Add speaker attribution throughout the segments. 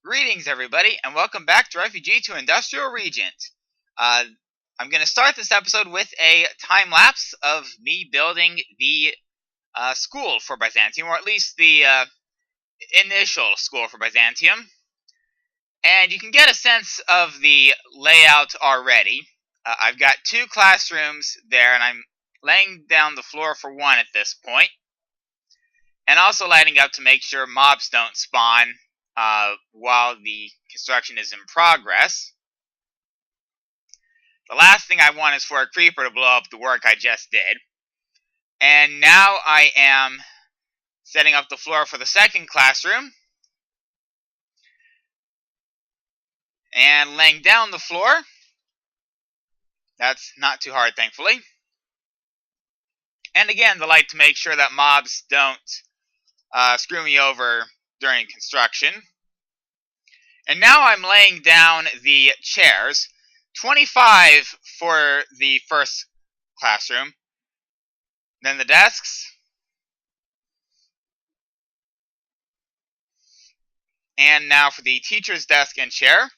Speaker 1: Greetings, everybody, and welcome back to Refugee to Industrial Regent. I'm going to start this episode with a time lapse of me building the school for Byzantium, or at least the initial school for Byzantium. And you can get a sense of the layout already. I've got two classrooms there, and I'm laying down the floor for one at this point, and also lighting up to make sure mobs don't spawn while the construction is in progress. The last thing I want is for a creeper to blow up the work I just did. And now I am setting up the floor for the second classroom. And laying down the floor. That's not too hard, thankfully. And again, the light to make sure that mobs don't screw me over during construction. And now I'm laying down the chairs. 25 for the first classroom. Then the desks. And now for the teacher's desk and chair.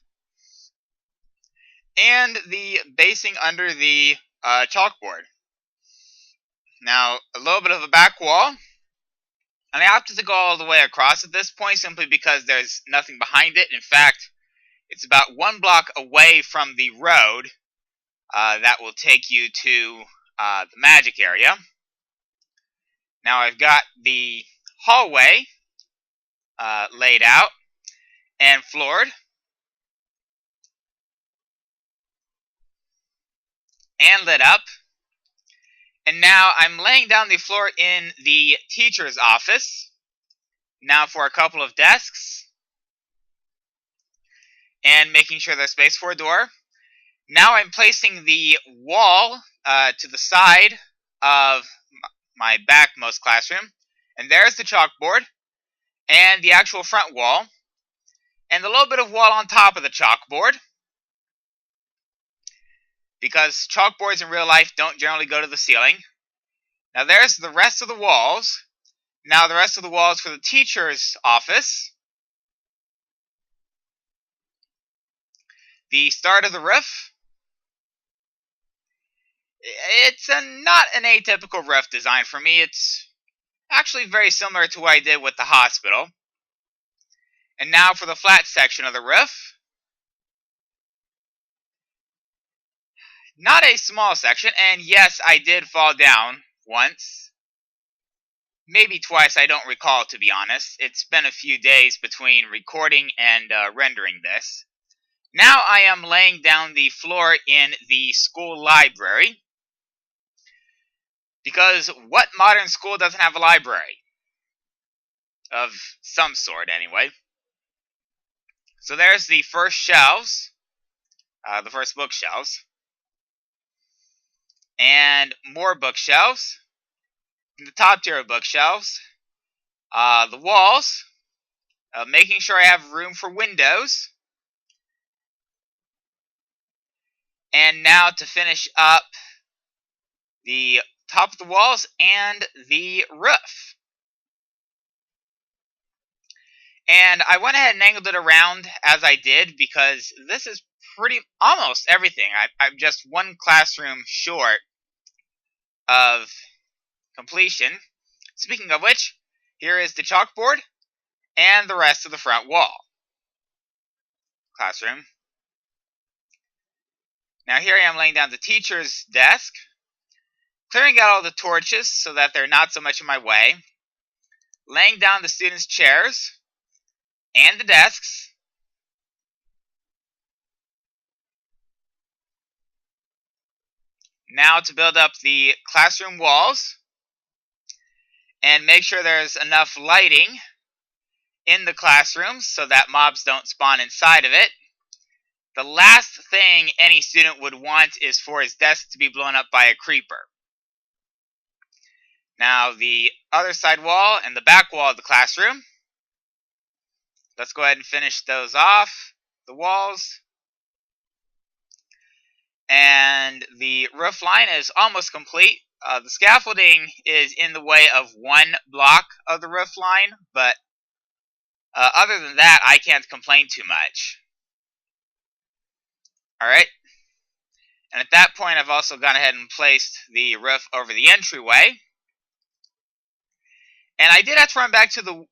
Speaker 1: And the basing under the chalkboard. Now, a little bit of a back wall. And I opted to go all the way across at this point simply because there's nothing behind it. In fact, it's about 1 block away from the road that will take you to the magic area. Now I've got the hallway laid out and floored. And lit up. And now I'm laying down the floor in the teacher's office. Now for a couple of desks. And making sure there's space for a door. Now I'm placing the wall to the side of my backmost classroom. And there's the chalkboard. And the actual front wall. And a little bit of wall on top of the chalkboard. Because chalkboards in real life don't generally go to the ceiling. Now there's the rest of the walls. Now the rest of the walls for the teacher's office. The start of the roof. It's not an atypical roof design for me. It's actually very similar to what I did with the hospital. And now for the flat section of the roof. Not a small section, and yes, I did fall down once. Maybe twice, I don't recall, to be honest. It's been a few days between recording and rendering this. Now I am laying down the floor in the school library. Because what modern school doesn't have a library? Of some sort, anyway. So there's the first shelves. The first bookshelves. And more bookshelves. In the top tier of bookshelves. The walls. Making sure I have room for windows. And now to finish up the top of the walls and the roof. And I went ahead and angled it around as I did because this is almost everything. I'm just one classroom short of completion. Speaking of which, here is the chalkboard and the rest of the front wall. Classroom. Now here I am laying down the teacher's desk, clearing out all the torches so that they're not so much in my way, laying down the students' chairs and the desks, now to build up the classroom walls and make sure there's enough lighting in the classrooms so that mobs don't spawn inside of it. The last thing any student would want is for his desk to be blown up by a creeper. Now the other side wall and the back wall of the classroom. Let's go ahead and finish those off. The walls. And the roof line is almost complete. The scaffolding is in the way of 1 block of the roof line, but Other than that, I can't complain too much. Alright. And at that point, I've also gone ahead and placed the roof over the entryway. And I did have to run back to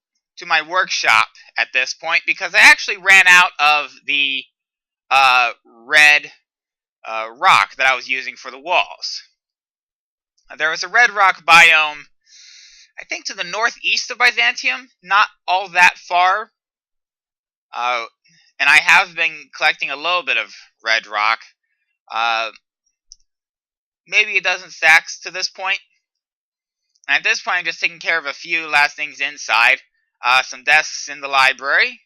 Speaker 1: my workshop at this point because I actually ran out of the red rock that I was using for the walls. There was a red rock biome, I think to the northeast of Byzantium, not all that far. And I have been collecting a little bit of red rock. Maybe a dozen stacks to this point. And at this point, I'm just taking care of a few last things inside. Some desks in the library,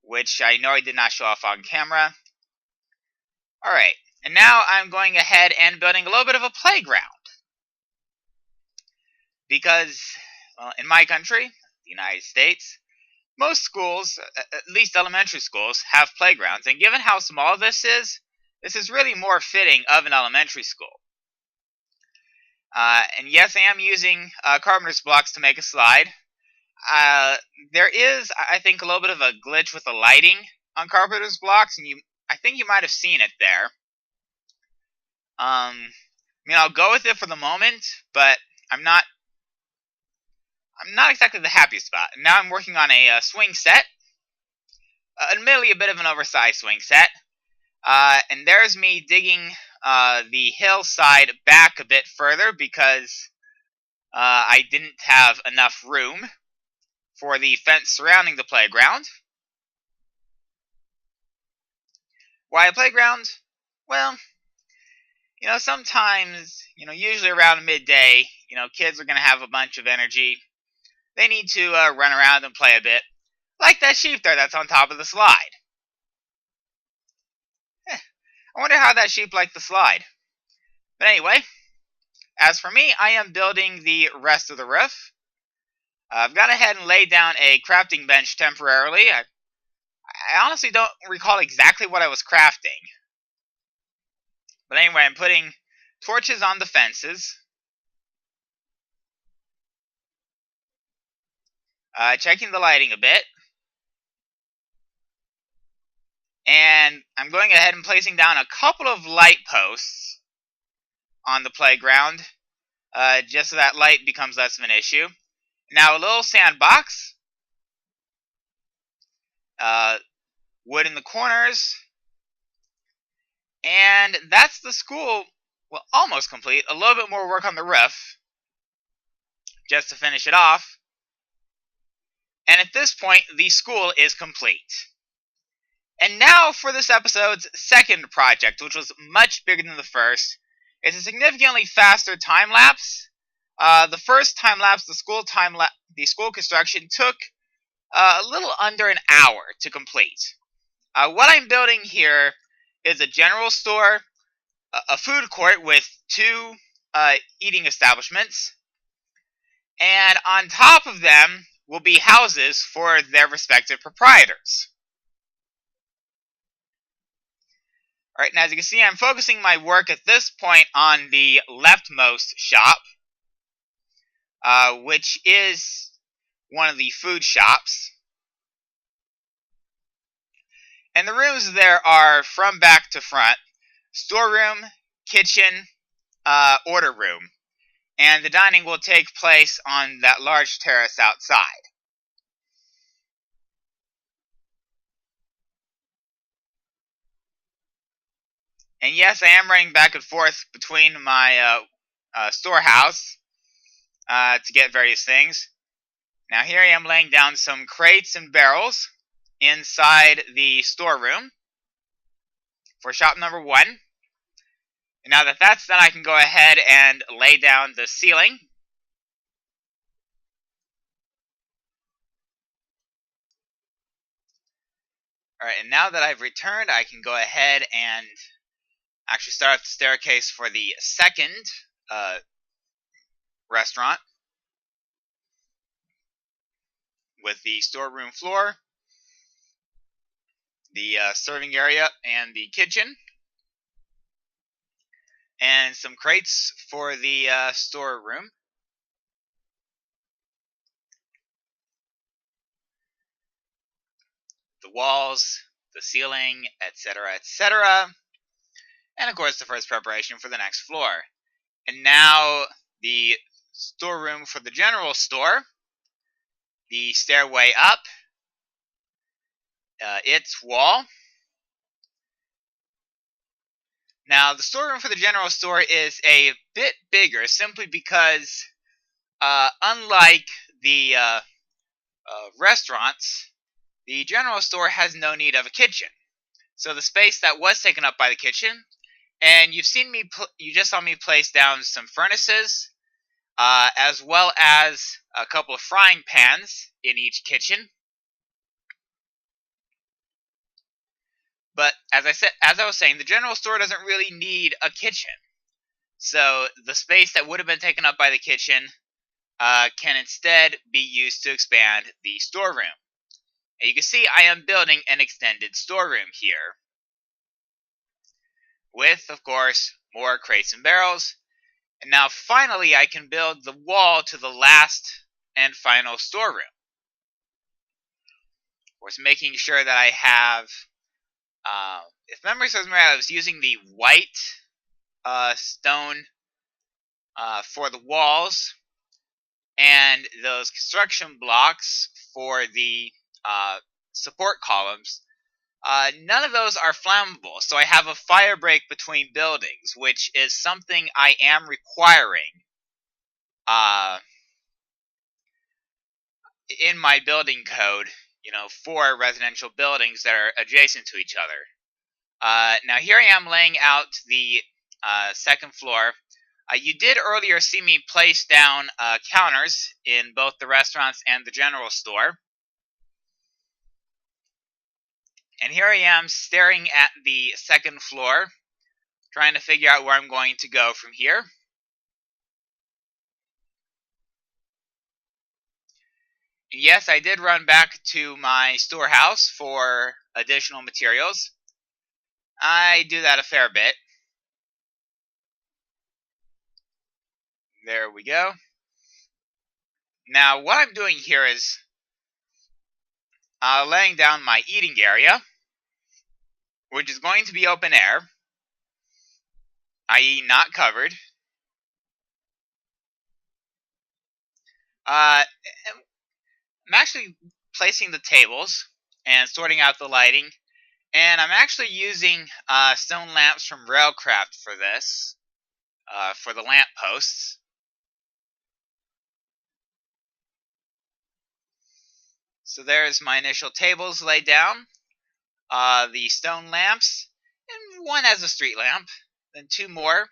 Speaker 1: which I know I did not show off on camera. Alright, and now I'm going ahead and building a little bit of a playground. Because, well, in my country, the United States, most schools, at least elementary schools, have playgrounds. And given how small this is really more fitting of an elementary school. And yes, I am using carpenter's blocks to make a slide. There is, I think, a little bit of a glitch with the lighting on carpenter's blocks, and I think you might have seen it there. I mean, I'll go with it for the moment, but I'm not exactly the happiest about it. Now I'm working on a swing set. Admittedly, a bit of an oversized swing set. And there's me digging the hillside back a bit further because I didn't have enough room for the fence surrounding the playground. Why a playground? Well, sometimes, usually around midday, kids are going to have a bunch of energy. They need to run around and play a bit. Like that sheep there that's on top of the slide. I wonder how that sheep liked the slide. But anyway, as for me, I am building the rest of the roof. I've gone ahead and laid down a crafting bench temporarily. I honestly don't recall exactly what I was crafting. But anyway, I'm putting torches on the fences. Checking the lighting a bit. And I'm going ahead and placing down a couple of light posts on the playground, just so that light becomes less of an issue. Now a little sandbox, wood in the corners, and that's the school, well, almost complete. A little bit more work on the roof, just to finish it off. And at this point, the school is complete. And now for this episode's second project, which was much bigger than the first. It's a significantly faster time-lapse. The first time-lapse, the school construction, took a little under an hour to complete. What I'm building here is a general store, a food court with two eating establishments, and on top of them will be houses for their respective proprietors. Alright, and as you can see, I'm focusing my work at this point on the leftmost shop, which is one of the food shops. And the rooms there are from back to front: storeroom, kitchen, order room. And the dining will take place on that large terrace outside. And yes, I am running back and forth between my storehouse to get various things. Now here I am laying down some crates and barrels inside the storeroom for shop number 1. And now that that's done, I can go ahead and lay down the ceiling. Alright, and now that I've returned, I can go ahead and actually start the staircase for the second restaurant, with the storeroom floor, the serving area, and the kitchen, and some crates for the storeroom. the walls, the ceiling, etc., etc. And of course the first preparation for the next floor. And now the storeroom for the general store, the stairway up, its wall. Now the storeroom for the general store is a bit bigger simply because unlike the restaurants, the general store has no need of a kitchen. So the space that was taken up by the kitchen, and you just saw me place down some furnaces, as well as a couple of frying pans in each kitchen. But as I was saying, the general store doesn't really need a kitchen. So the space that would have been taken up by the kitchen can instead be used to expand the storeroom. And you can see I am building an extended storeroom here, with, of course, more crates and barrels. And now finally I can build the wall to the last and final storeroom. Of course, making sure that I have, if memory serves me right, I was using the white stone for the walls, and those construction blocks for the support columns. None of those are flammable, so I have a fire break between buildings, which is something I am requiring in my building code, for residential buildings that are adjacent to each other. Now here I am laying out the second floor. You did earlier see me place down counters in both the restaurants and the general store. And here I am staring at the second floor, trying to figure out where I'm going to go from here. Yes, I did run back to my storehouse for additional materials. I do that a fair bit. There we go. Now, what I'm doing here is laying down my eating area, which is going to be open air, i.e. not covered. I'm actually placing the tables and sorting out the lighting, and I'm actually using stone lamps from Railcraft for this, for the lamp posts. So there's my initial tables laid down, the stone lamps, and one as a street lamp, then two more,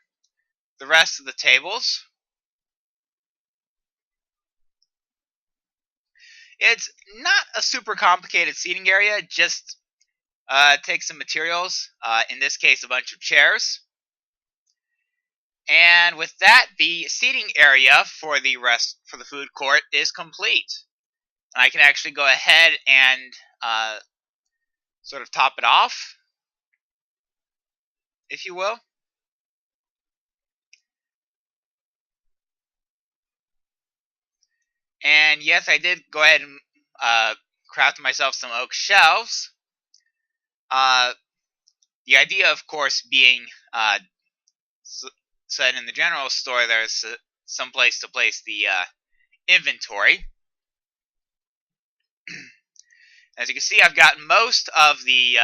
Speaker 1: the rest of the tables. It's not a super complicated seating area, just take some materials, in this case a bunch of chairs. And with that, the seating area for the food court is complete. And I can actually go ahead and sort of top it off, if you will. And yes, I did go ahead and craft myself some oak shelves. The idea, of course, being so that in the general store there's some place to place the inventory. As you can see, I've got most of the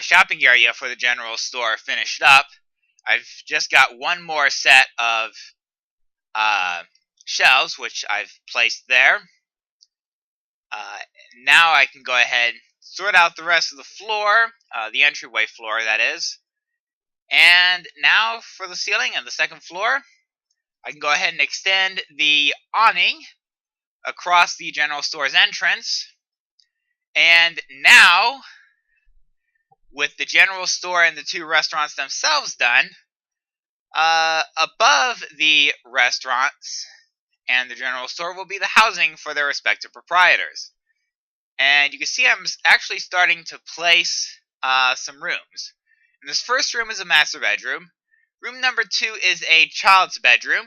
Speaker 1: shopping area for the general store finished up. I've just got one more set of shelves, which I've placed there. Now I can go ahead and sort out the rest of the floor, the entryway floor, that is. And now for the ceiling and the second floor, I can go ahead and extend the awning across the general store's entrance. And now, with the general store and the two restaurants themselves done, above the restaurants and the general store will be the housing for their respective proprietors. And you can see I'm actually starting to place some rooms. And this first room is a master bedroom. Room number 2 is a child's bedroom.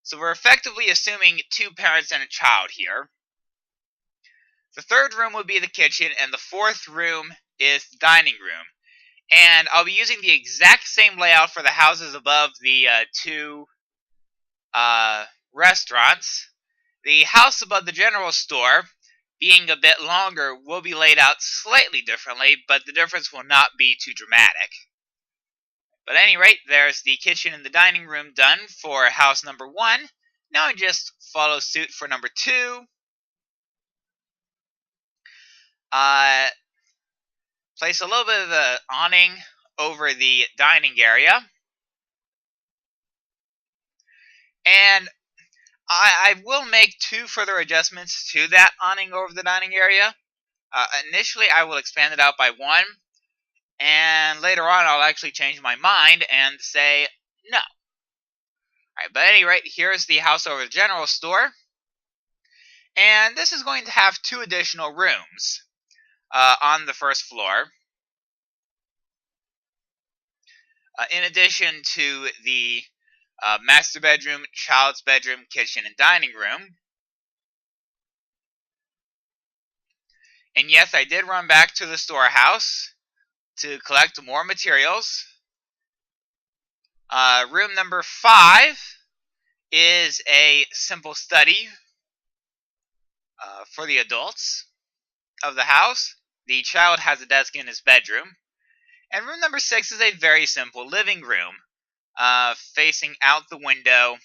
Speaker 1: So we're effectively assuming 2 parents and a child here. The third room would be the kitchen, and the fourth room is the dining room. And I'll be using the exact same layout for the houses above the two restaurants. The house above the general store, being a bit longer, will be laid out slightly differently, but the difference will not be too dramatic. But at any rate, there's the kitchen and the dining room done for house number 1. Now I just follow suit for number 2. Place a little bit of the awning over the dining area. And I will make 2 further adjustments to that awning over the dining area. Initially, I will expand it out by 1. And later on, I'll actually change my mind and say no. Alright, but at any rate, here's the house over the general store. And this is going to have 2 additional rooms on the first floor. In addition to the master bedroom, child's bedroom, kitchen, and dining room. And yes, I did run back to the storehouse to collect more materials. Room number 5 is a simple study for the adults of the house. The child has a desk in his bedroom. And room number 6 is a very simple living room, facing out the window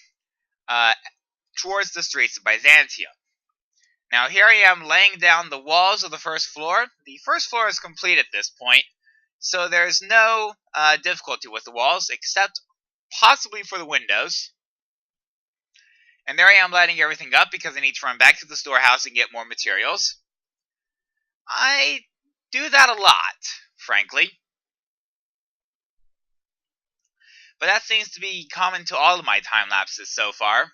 Speaker 1: towards the streets of Byzantium. Now here I am laying down the walls of the first floor. The first floor is complete at this point, so there's no difficulty with the walls, except possibly for the windows. And there I am lighting everything up because I need to run back to the storehouse and get more materials. I do that a lot, frankly. But that seems to be common to all of my time lapses so far.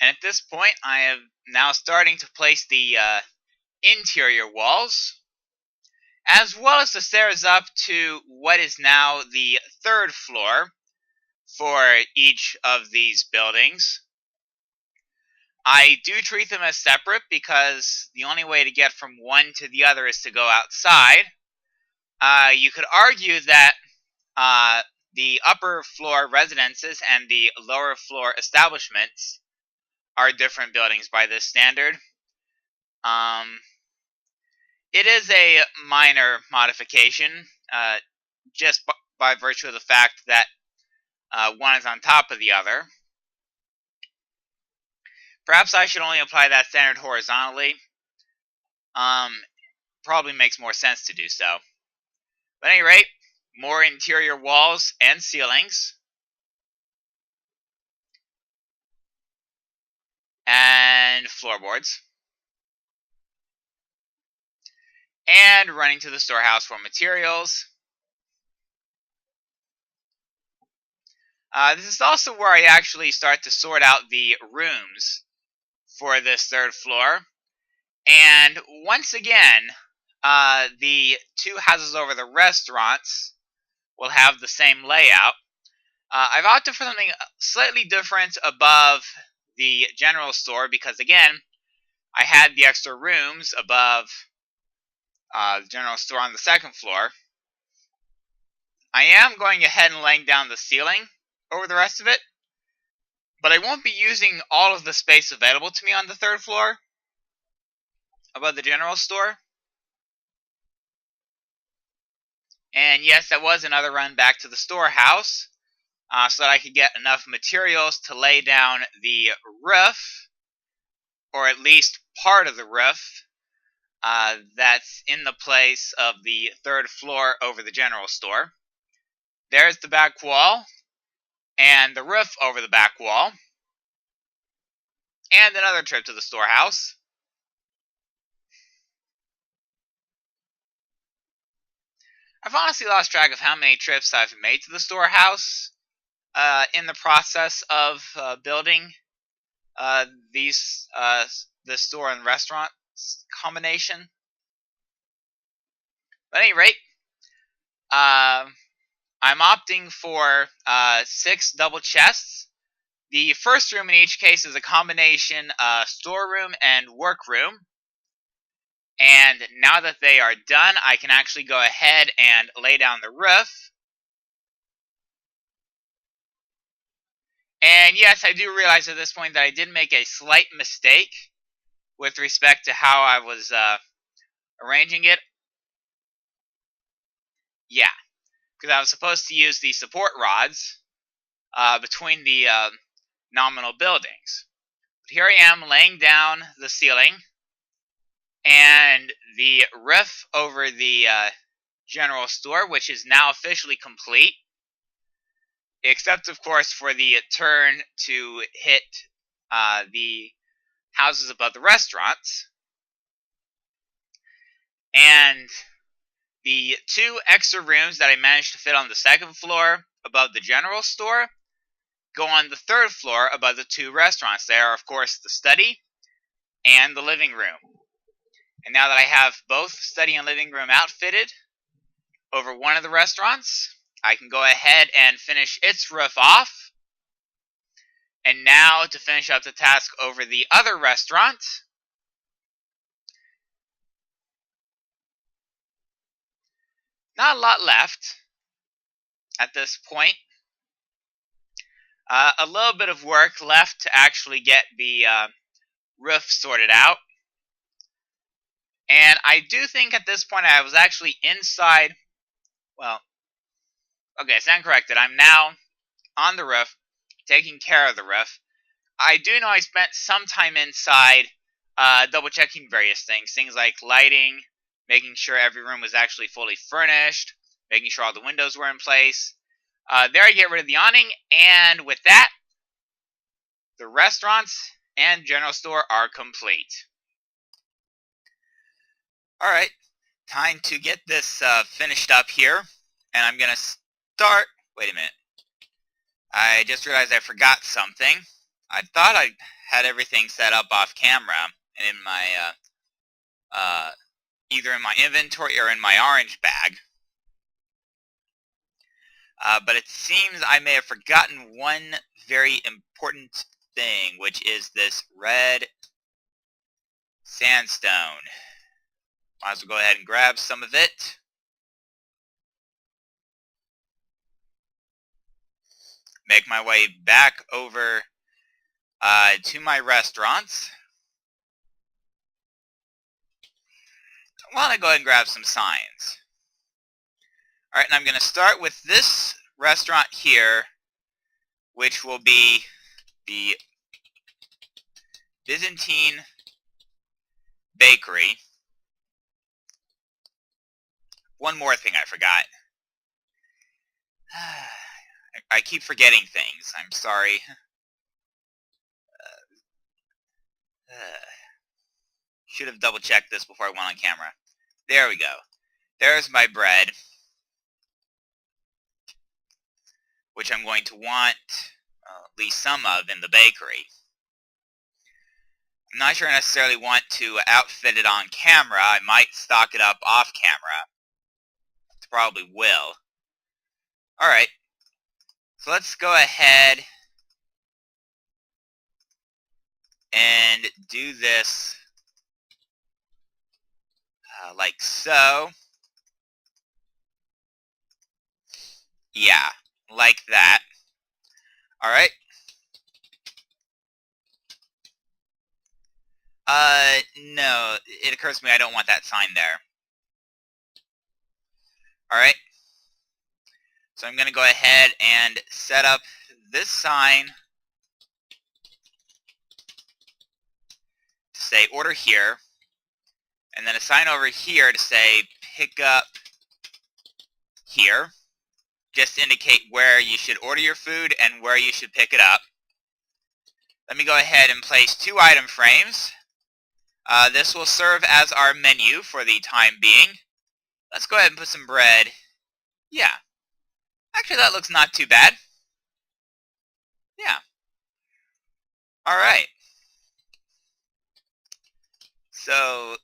Speaker 1: And at this point, I am now starting to place the interior walls, as well as the stairs up to what is now the 3rd floor for each of these buildings. I do treat them as separate because the only way to get from one to the other is to go outside. You could argue that the upper floor residences and the lower floor establishments are different buildings by this standard. It is a minor modification, just by virtue of the fact that one is on top of the other. Perhaps I should only apply that standard horizontally. Probably makes more sense to do so. But at any rate, more interior walls and ceilings. And floorboards. And running to the storehouse for materials. This is also where I actually start to sort out the rooms for this 3rd floor. And once again, the 2 houses over the restaurants will have the same layout. I've opted for something slightly different above the general store because, again, I had the extra rooms above the general store on the 2nd floor. I am going ahead and laying down the ceiling over the rest of it, but I won't be using all of the space available to me on the 3rd floor above the general store. And yes, that was another run back to the storehouse so that I could get enough materials to lay down the roof, or at least part of the roof, that's in the place of the 3rd floor over the general store. There's the back wall, and the roof over the back wall, and another trip to the storehouse. I've honestly lost track of how many trips I've made to the storehouse in the process of building the store and restaurant combination. But at any rate, I'm opting for 6 double chests The first room in each case is a combination storeroom and workroom. And now that they are done, I can actually go ahead and lay down the roof. And yes, I do realize at this point that I did make a slight mistake with respect to how I was arranging it. Yeah, because I was supposed to use the support rods between the nominal buildings. But here I am laying down the ceiling, and the roof over the general store, which is now officially complete, except of course for the turn to hit the houses above the restaurants. And the 2 extra rooms that I managed to fit on the 2nd floor above the general store go on the 3rd floor above the 2 restaurants. They are, of course, the study and the living room. And now that I have both study and living room outfitted over one of the restaurants, I can go ahead and finish its roof off. And now to finish up the task over the other restaurant, not a lot left at this point. A little bit of work left to actually get the roof sorted out. And I do think at this point I was actually inside. Well, okay, stand corrected. I'm now on the roof, taking care of the roof. I do know I spent some time inside double checking various things. Things like lighting, making sure every room was actually fully furnished, making sure all the windows were in place. There I get rid of the awning, and with that, the restaurants and general store are complete. Alright, time to get this finished up here, and I'm going to start. Wait a minute. I just realized I forgot something. I thought I had everything set up off camera and in my either in my inventory or in my orange bag. But it seems I may have forgotten one very important thing, which is this red sandstone. Might as well go ahead and grab some of it. Make my way back over to my restaurants. I want to go ahead and grab some signs. Alright, and I'm going to start with this restaurant here, which will be the Byzantine Bakery. One more thing I forgot. I keep forgetting things. I'm sorry. Should have double checked this before I went on camera. There we go. There's my bread, which I'm going to want at least some of in the bakery. I'm not sure I necessarily want to outfit it on camera. I might stock it up off camera. Probably will. Alright. So let's go ahead and do this like so. Yeah, like that. Alright. No, it occurs to me I don't want that sign there. Alright. So I'm going to go ahead and set up this sign to say order here, and then a sign over here to say pick up here. Just to indicate where you should order your food and where you should pick it up. Let me go ahead and place 2 item frames. This will serve as our menu for the time being. Let's go ahead and put some bread. Yeah. Actually, that looks not too bad. Yeah. Alright. So,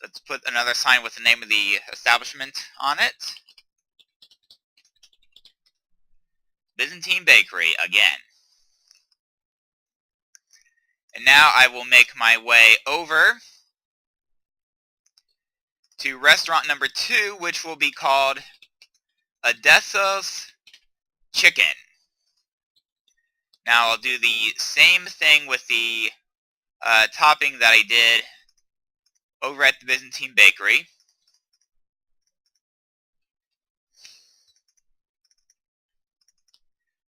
Speaker 1: let's put another sign with the name of the establishment on it. Byzantine Bakery, again. And now I will make my way over to restaurant number 2, which will be called Odessa's Chicken. Now I'll do the same thing with the topping that I did over at the Byzantine Bakery.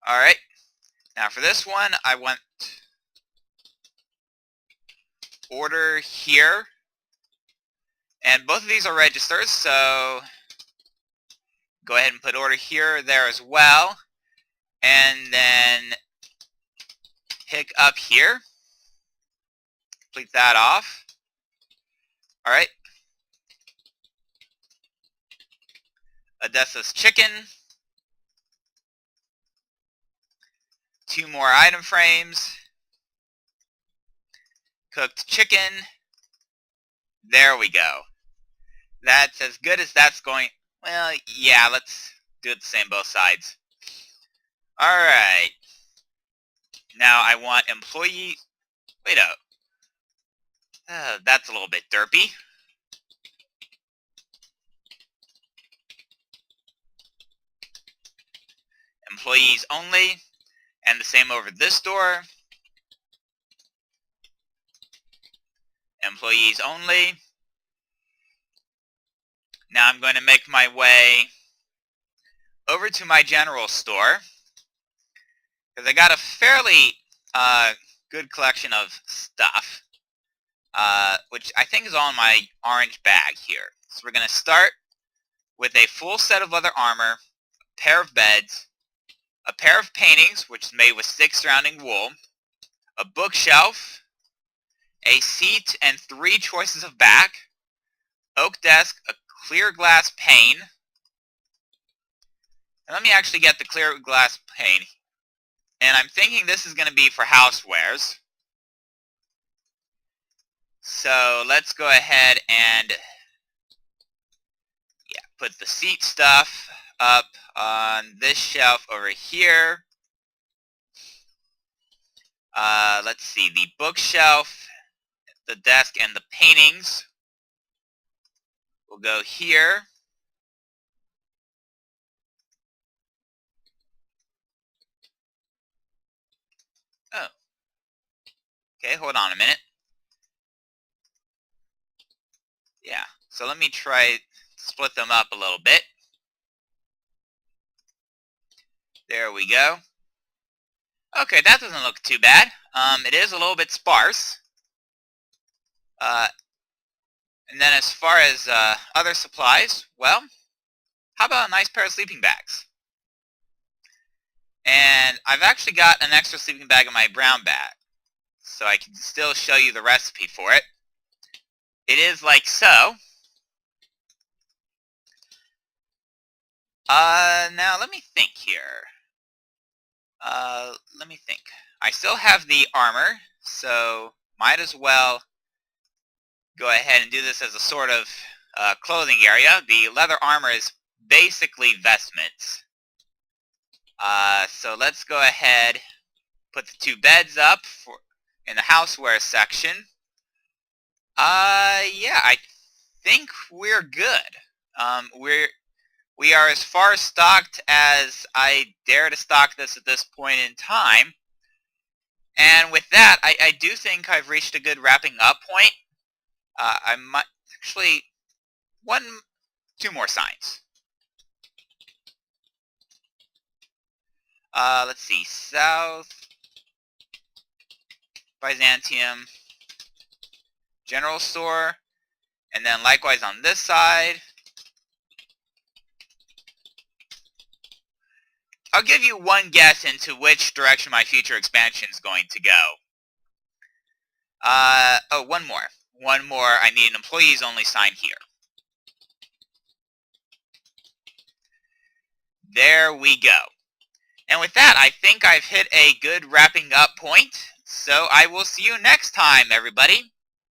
Speaker 1: Alright, now for this one, I want order here. And both of these are registers, so go ahead and put order here, there as well. And then pick up here. Complete that off. Alright. Odessa's Chicken. 2 more item frames. Cooked chicken. There we go. That's as good as that's going. Well, yeah, let's do it the same both sides. Alright. Now I want employee. Wait up. That's a little bit derpy. Employees only. And the same over this door. Employees only. Now I'm going to make my way over to my general store, because I got a fairly good collection of stuff, which I think is all in my orange bag here. So we're going to start with a full set of leather armor, a pair of beds, a pair of paintings, which is made with 6 surrounding wool, a bookshelf, a seat and 3 choices of back, oak desk, a clear glass pane. And let me actually get the clear glass pane. And I'm thinking this is going to be for housewares. So let's go ahead and put the seat stuff up on this shelf over here. Let's see, the bookshelf, the desk, and the paintings will go here. Oh. Okay, hold on a minute. Yeah, so let me try split them up a little bit. There we go. Okay, that doesn't look too bad. It is a little bit sparse. And then as far as other supplies, well, how about a nice pair of sleeping bags? And I've actually got an extra sleeping bag in my brown bag, so I can still show you the recipe for it. It is like so. Now let me think here. Let me think. I still have the armor, so might as well go ahead and do this as a sort of clothing area. The leather armor is basically vestments. So let's go ahead, put the 2 beds up in the houseware section. Yeah, I think we're good. We are as far stocked as I dare to stock this at this point in time. And with that, I do think I've reached a good wrapping up point. I might actually 2 more signs. Let's see, South Byzantium General Store, and then likewise on this side. I'll give you one guess into which direction my future expansion is going to go. Oh, one more. I need an employees only sign here. There we go. And with that, I think I've hit a good wrapping up point. So I will see you next time, everybody.